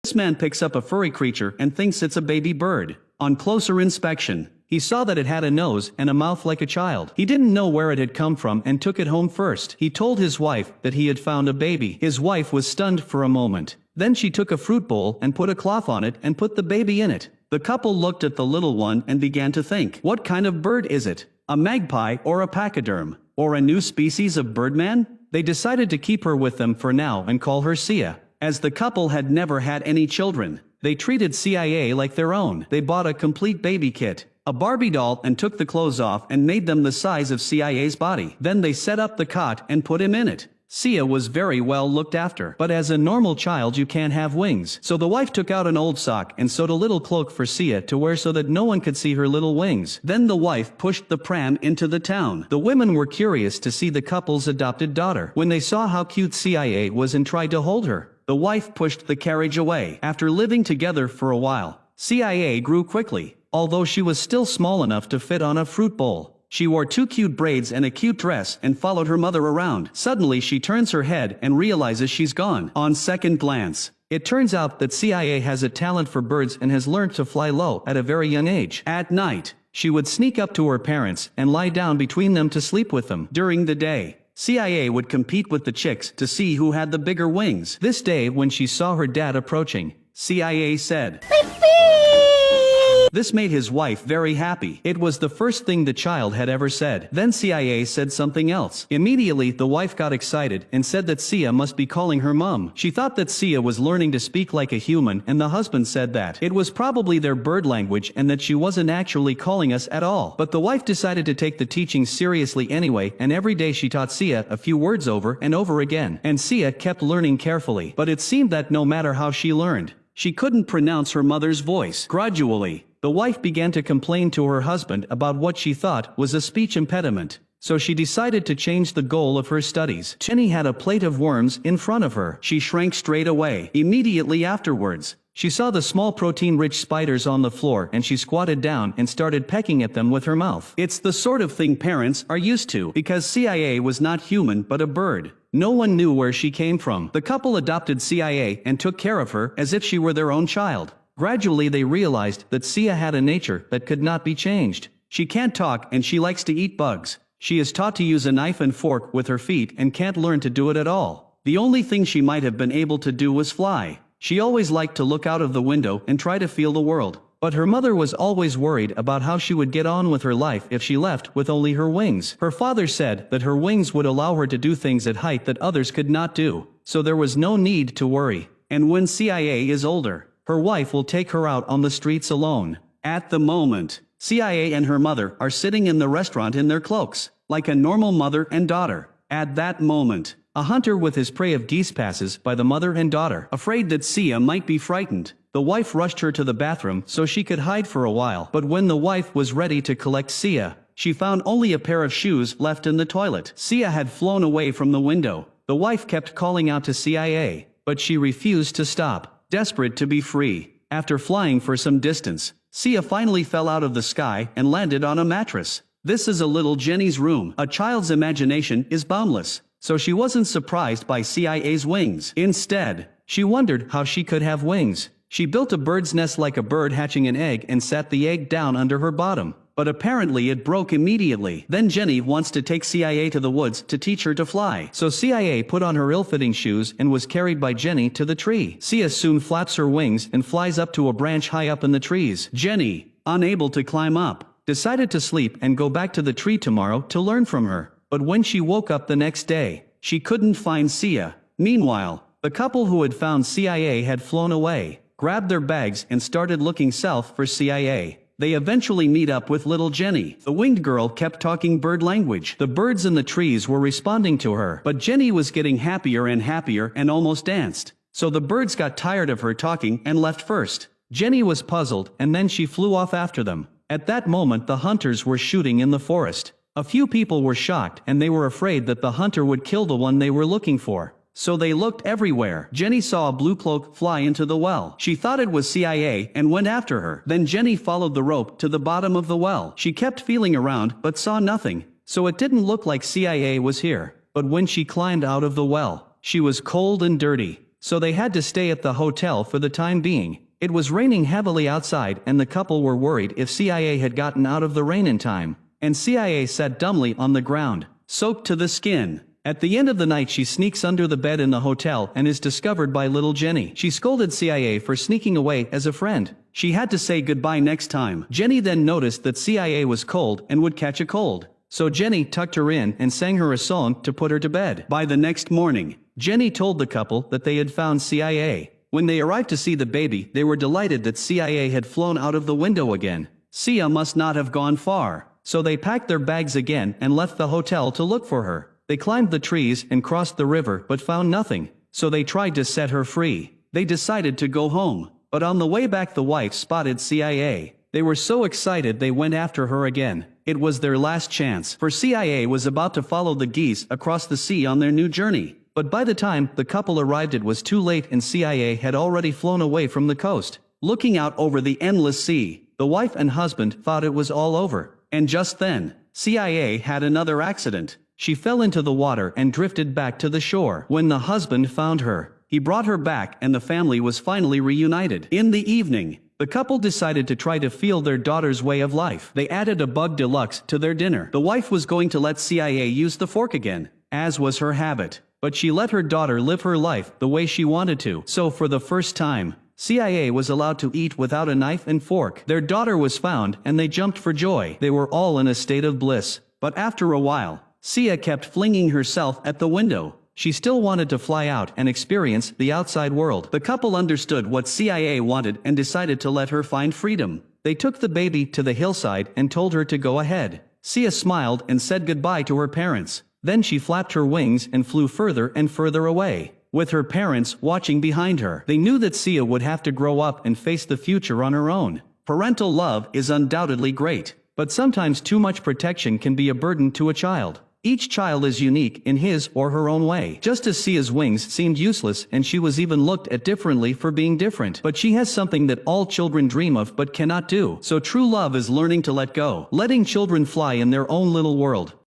This man picks up a furry creature and thinks it's a baby bird. On closer inspection, he saw that it had a nose and a mouth like a child. He didn't know where it had come from and took it home first. He told his wife that he had found a baby. His wife was stunned for a moment. Then she took a fruit bowl and put a cloth on it and put the baby in it. The couple looked at the little one and began to think, what kind of bird is it? A magpie or a pachyderm? Or a new species of birdman? They decided to keep her with them for now and call her Sia. As the couple had never had any children, they treated CIA like their own. They bought a complete baby kit, a Barbie doll, and took the clothes off and made them the size of CIA's body. Then they set up the cot and put him in it. Sia was very well looked after. But as a normal child you can't have wings. So the wife took out an old sock and sewed a little cloak for Sia to wear so that no one could see her little wings. Then the wife pushed the pram into the town. The women were curious to see the couple's adopted daughter. When they saw how cute CIA was and tried to hold her, the wife pushed the carriage away. After living together for a while, CIA grew quickly, although she was still small enough to fit on a fruit bowl. She wore 2 cute braids and a cute dress and followed her mother around. Suddenly she turns her head and realizes she's gone. On second glance, it turns out that CIA has a talent for birds and has learned to fly low at a very young age. At night, she would sneak up to her parents and lie down between them to sleep with them. During the day, CIA would compete with the chicks to see who had the bigger wings. This day, when she saw her dad approaching, CIA said, "Beep, beep." This made his wife very happy. It was the first thing the child had ever said. Then CIA said something else. Immediately, the wife got excited and said that Sia must be calling her mom. She thought that Sia was learning to speak like a human, and the husband said that it was probably their bird language and that she wasn't actually calling us at all. But the wife decided to take the teaching seriously anyway, and every day she taught Sia a few words over and over again. And Sia kept learning carefully. But it seemed that no matter how she learned, she couldn't pronounce her mother's voice. Gradually, the wife began to complain to her husband about what she thought was a speech impediment. So she decided to change the goal of her studies. Jenny had a plate of worms in front of her. She shrank straight away. Immediately afterwards, she saw the small protein-rich spiders on the floor and she squatted down and started pecking at them with her mouth. It's the sort of thing parents are used to, because CIA was not human but a bird. No one knew where she came from. The couple adopted CIA and took care of her as if she were their own child. Gradually they realized that Sia had a nature that could not be changed. She can't talk and she likes to eat bugs. She is taught to use a knife and fork with her feet and can't learn to do it at all. The only thing she might have been able to do was fly. She always liked to look out of the window and try to feel the world. But her mother was always worried about how she would get on with her life if she left with only her wings. Her father said that her wings would allow her to do things at height that others could not do, so there was no need to worry. And when CIA is older, her wife will take her out on the streets alone. At the moment, CIA and her mother are sitting in the restaurant in their cloaks, like a normal mother and daughter. At that moment, a hunter with his prey of geese passes by the mother and daughter. Afraid that Sia might be frightened, the wife rushed her to the bathroom so she could hide for a while. But when the wife was ready to collect Sia, she found only a pair of shoes left in the toilet. Sia had flown away from the window. The wife kept calling out to CIA, but she refused to stop. Desperate to be free, after flying for some distance, Sia finally fell out of the sky and landed on a mattress. This is a little Jenny's room. A child's imagination is boundless, so she wasn't surprised by CIA's wings. Instead, she wondered how she could have wings. She built a bird's nest like a bird hatching an egg and sat the egg down under her bottom. But apparently it broke immediately. Then Jenny wants to take CIA to the woods to teach her to fly. So CIA put on her ill-fitting shoes and was carried by Jenny to the tree. Sia soon flaps her wings and flies up to a branch high up in the trees. Jenny, unable to climb up, decided to sleep and go back to the tree tomorrow to learn from her. But when she woke up the next day, she couldn't find Sia. Meanwhile, the couple who had found CIA had flown away, grabbed their bags and started looking south for CIA. They eventually meet up with little Jenny. The winged girl kept talking bird language. The birds in the trees were responding to her. But Jenny was getting happier and almost danced. So the birds got tired of her talking and left first. Jenny was puzzled and then she flew off after them. At that moment the hunters were shooting in the forest. A few people were shocked and they were afraid that the hunter would kill the one they were looking for. So they looked everywhere. Jenny saw a blue cloak fly into the well. She thought it was CIA and went after her. Then Jenny followed the rope to the bottom of the well. She kept feeling around but saw nothing, so it didn't look like CIA was here. But when she climbed out of the well, she was cold and dirty. so they had to stay at the hotel for the time being. It was raining heavily outside and the couple were worried if CIA had gotten out of the rain in time, and CIA sat dumbly on the ground, soaked to the skin. At the end of the night she sneaks under the bed in the hotel and is discovered by little Jenny. She scolded CIA for sneaking away as a friend. She had to say goodbye next time. Jenny then noticed that CIA was cold and would catch a cold, so Jenny tucked her in and sang her a song to put her to bed. By the next morning, Jenny told the couple that they had found CIA. When they arrived to see the baby, they were delighted that CIA had flown out of the window again. Sia must not have gone far, so they packed their bags again and left the hotel to look for her. They climbed the trees and crossed the river but found nothing, so they tried to set her free. They decided to go home, but on the way back the wife spotted CIA. They were so excited they went after her again. It was their last chance, for CIA was about to follow the geese across the sea on their new journey. But by the time the couple arrived it was too late and CIA had already flown away from the coast. Looking out over the endless sea, the wife and husband thought it was all over. And just then, CIA had another accident. She fell into the water and drifted back to the shore. When the husband found her, he brought her back and the family was finally reunited. In the evening, the couple decided to try to feel their daughter's way of life. They added a bug deluxe to their dinner. The wife was going to let CIA use the fork again, as was her habit. But she let her daughter live her life the way she wanted to. So for the first time, CIA was allowed to eat without a knife and fork. Their daughter was found and they jumped for joy. They were all in a state of bliss. But after a while, Sia kept flinging herself at the window. She still wanted to fly out and experience the outside world. The couple understood what CIA wanted and decided to let her find freedom. They took the baby to the hillside and told her to go ahead. Sia smiled and said goodbye to her parents. Then she flapped her wings and flew further and further away, with her parents watching behind her. They knew that Sia would have to grow up and face the future on her own. Parental love is undoubtedly great, but sometimes too much protection can be a burden to a child. Each child is unique in his or her own way. Just as Sia's wings seemed useless and she was even looked at differently for being different. But she has something that all children dream of but cannot do. So true love is learning to let go. Letting children fly in their own little world.